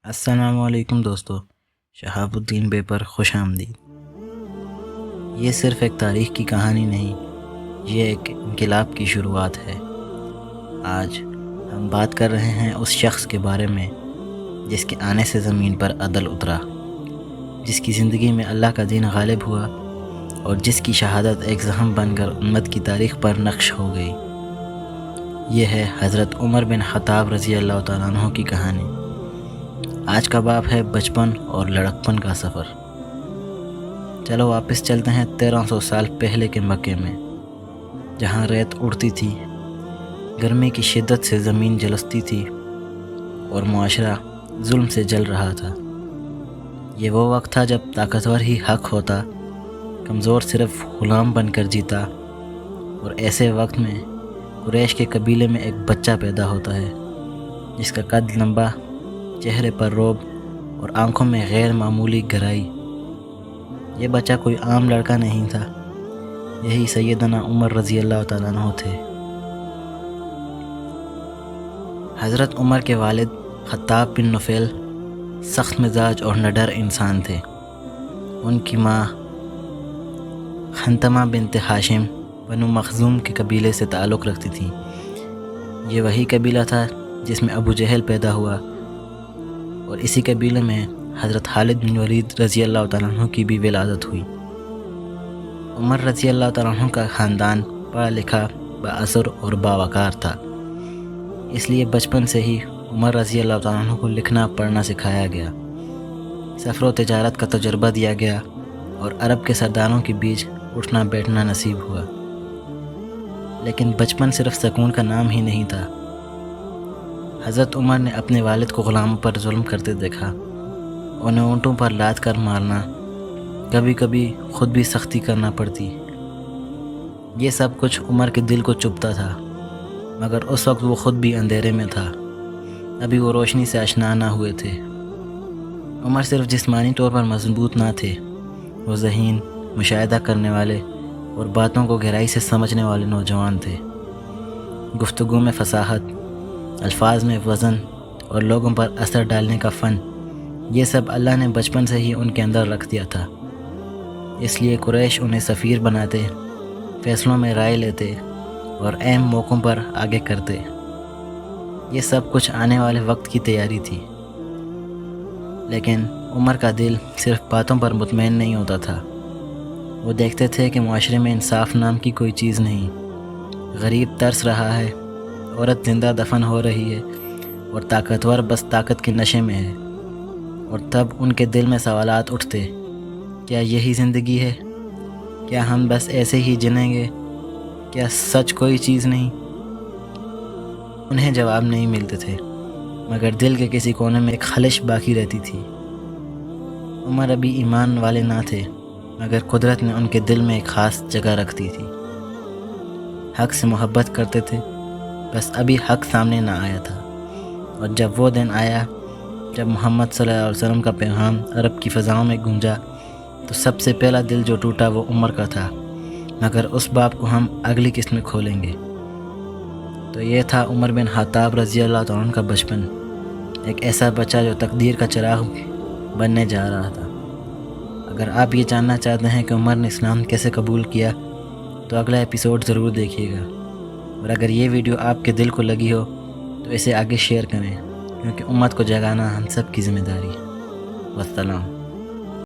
السلام علیکم دوستو، شہاب الدین بے پر خوش آمدید۔ یہ صرف ایک تاریخ کی کہانی نہیں، یہ ایک انقلاب کی شروعات ہے۔ آج ہم بات کر رہے ہیں اس شخص کے بارے میں جس کے آنے سے زمین پر عدل اترا، جس کی زندگی میں اللہ کا دین غالب ہوا اور جس کی شہادت ایک زخم بن کر امت کی تاریخ پر نقش ہو گئی۔ یہ ہے حضرت عمر بن خطاب رضی اللہ تعالیٰ عنہ کی کہانی۔ آج کا باب ہے بچپن اور لڑکپن کا سفر۔ چلو واپس چلتے ہیں 1300 سال پہلے کے مکے میں، جہاں ریت اڑتی تھی، گرمی کی شدت سے زمین جلستی تھی اور معاشرہ ظلم سے جل رہا تھا۔ یہ وہ وقت تھا جب طاقتور ہی حق ہوتا، کمزور صرف غلام بن کر جیتا، اور ایسے وقت میں قریش کے قبیلے میں ایک بچہ پیدا ہوتا ہے جس کا قد لمبا، چہرے پر روب اور آنکھوں میں غیر معمولی گہرائی۔ یہ بچہ کوئی عام لڑکا نہیں تھا، یہی سیدنا عمر رضی اللہ تعالیٰ عنہ تھے۔ حضرت عمر کے والد خطاب بن نفیل سخت مزاج اور نڈر انسان تھے۔ ان کی ماں خنتمہ بنت ہاشم بنو مخزوم کے قبیلے سے تعلق رکھتی تھی۔ یہ وہی قبیلہ تھا جس میں ابو جہل پیدا ہوا، اور اسی قبیلے میں حضرت خالد بن ولید رضی اللہ تعالیٰ عنہ کی بھی ولادت ہوئی۔ عمر رضی اللہ تعالیٰ عنہ کا خاندان پڑھا لکھا، بااثر اور باوقار تھا، اس لیے بچپن سے ہی عمر رضی اللہ تعالیٰ عنہ کو لکھنا پڑھنا سکھایا گیا۔ سفر و تجارت کا تجربہ دیا گیا اور عرب کے سرداروں کے بیچ اٹھنا بیٹھنا نصیب ہوا۔ لیکن بچپن صرف سکون کا نام ہی نہیں تھا۔ حضرت عمر نے اپنے والد کو غلاموں پر ظلم کرتے دیکھا، انہیں اونٹوں پر لاد کر مارنا، کبھی کبھی خود بھی سختی کرنا پڑتی۔ یہ سب کچھ عمر کے دل کو چبھتا تھا، مگر اس وقت وہ خود بھی اندھیرے میں تھا، ابھی وہ روشنی سے آشنا نہ ہوئے تھے۔ عمر صرف جسمانی طور پر مضبوط نہ تھے، وہ ذہین، مشاہدہ کرنے والے اور باتوں کو گہرائی سے سمجھنے والے نوجوان تھے۔ گفتگو میں فصاحت، الفاظ میں وزن اور لوگوں پر اثر ڈالنے کا فن، یہ سب اللہ نے بچپن سے ہی ان کے اندر رکھ دیا تھا۔ اس لیے قریش انہیں سفیر بناتے، فیصلوں میں رائے لیتے اور اہم موقعوں پر آگے کرتے۔ یہ سب کچھ آنے والے وقت کی تیاری تھی۔ لیکن عمر کا دل صرف باتوں پر مطمئن نہیں ہوتا تھا۔ وہ دیکھتے تھے کہ معاشرے میں انصاف نام کی کوئی چیز نہیں، غریب ترس رہا ہے، عورت زندہ دفن ہو رہی ہے اور طاقتور بس طاقت کے نشے میں ہے۔ اور تب ان کے دل میں سوالات اٹھتے، کیا یہی زندگی ہے؟ کیا ہم بس ایسے ہی جنیں گے؟ کیا سچ کوئی چیز نہیں؟ انہیں جواب نہیں ملتے تھے، مگر دل کے کسی کونے میں ایک خلش باقی رہتی تھی۔ عمر ابھی ایمان والے نہ تھے، مگر قدرت نے ان کے دل میں ایک خاص جگہ رکھ دی تھی۔ حق سے محبت کرتے تھے، بس ابھی حق سامنے نہ آیا تھا۔ اور جب وہ دن آیا جب محمد صلی اللہ علیہ وسلم کا پیغام عرب کی فضاؤں میں گونجا، تو سب سے پہلا دل جو ٹوٹا وہ عمر کا تھا۔ مگر اس باب کو ہم اگلی قسط میں کھولیں گے۔ تو یہ تھا عمر بن خطاب رضی اللہ تعالیٰ عنہ کا بچپن، ایک ایسا بچہ جو تقدیر کا چراغ بننے جا رہا تھا۔ اگر آپ یہ جاننا چاہتے ہیں کہ عمر نے اسلام کیسے قبول کیا، تو اگلا ایپیسوڈ ضرور دیکھیے گا۔ اور اگر یہ ویڈیو آپ کے دل کو لگی ہو تو اسے آگے شیئر کریں، کیونکہ امت کو جگانا ہم سب کی ذمہ داری ہے۔ والسلام۔